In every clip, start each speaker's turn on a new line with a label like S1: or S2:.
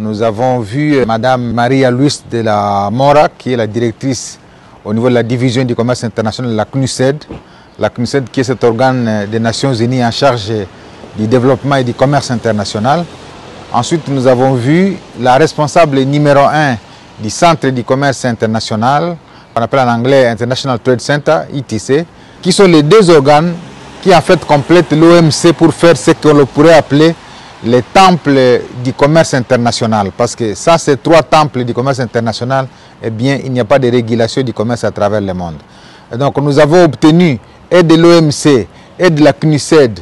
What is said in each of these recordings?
S1: Nous avons vu Madame Maria Luis de la Mora, qui est la directrice au niveau de la division du commerce international de la CNUSED. La CNUSED qui est cet organe des Nations Unies en charge du développement et du commerce international. Ensuite, nous avons vu la responsable numéro 1 du Centre du commerce international, qu'on appelle en anglais International Trade Center, ITC, qui sont les deux organes qui en fait complètent l'OMC pour faire ce qu'on pourrait appeler les temples du commerce international. Parce que sans ces trois temples du commerce international, eh bien, il n'y a pas de régulation du commerce à travers le monde. Et donc nous avons obtenu, et de l'OMC, et de la CNUSED,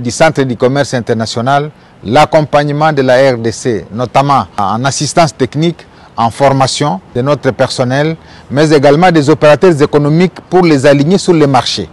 S1: du Centre du commerce international, l'accompagnement de la RDC, notamment en assistance technique, en formation de notre personnel, mais également des opérateurs économiques pour les aligner sur les marchés.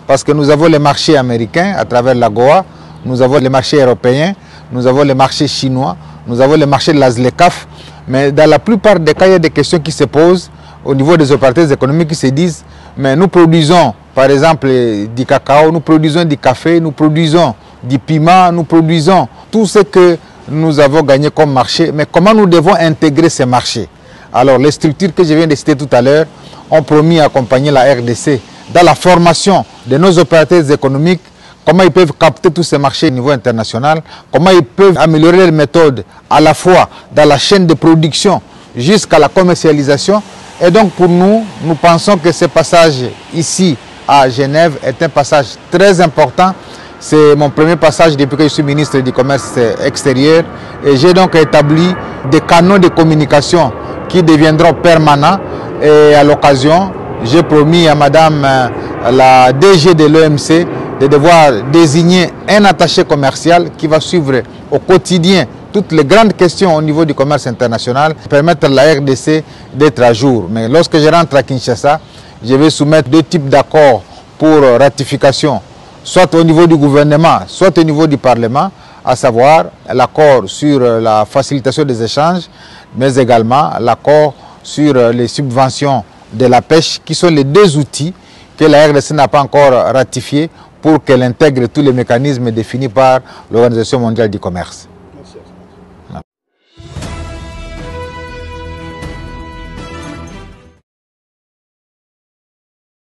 S1: Parce que nous avons les marchés américains à travers l'AGOA, nous avons les marchés européens, nous avons les marchés chinois, nous avons les marchés de la ZLECAf, mais dans la plupart des cas, il y a des questions qui se posent au niveau des opérateurs économiques qui se disent mais nous produisons par exemple du cacao, nous produisons du café, nous produisons du piment, nous produisons tout ce que nous avons gagné comme marché, mais comment nous devons intégrer ces marchés? Alors les structures que je viens de citer tout à l'heure ont promis d'accompagner la RDC dans la formation de nos opérateurs économiques, comment ils peuvent capter tous ces marchés au niveau international, comment ils peuvent améliorer les méthodes à la fois dans la chaîne de production jusqu'à la commercialisation. Et donc pour nous, nous pensons que ce passage ici à Genève est un passage très important. C'est mon premier passage depuis que je suis ministre du Commerce extérieur et j'ai donc établi des canaux de communication qui deviendront permanents et à l'occasion, j'ai promis à Madame la DG de l'OMC de devoir désigner un attaché commercial qui va suivre au quotidien toutes les grandes questions au niveau du commerce international, permettre à la RDC d'être à jour. Mais lorsque je rentre à Kinshasa, je vais soumettre deux types d'accords pour ratification, soit au niveau du gouvernement, soit au niveau du Parlement, à savoir l'accord sur la facilitation des échanges, mais également l'accord sur les subventions de la pêche, qui sont les deux outils que la RDC n'a pas encore ratifiés pour qu'elle intègre tous les mécanismes définis par l'Organisation mondiale du commerce.